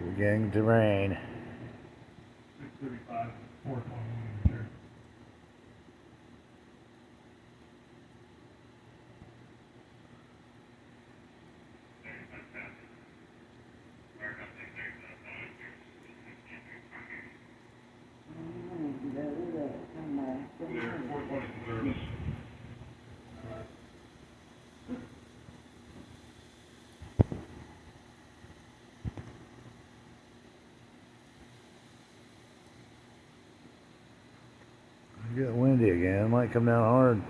Beginning to rain. 6:35, 4:21 here. There, 4:20 service. It's getting windy again. It might come down hard.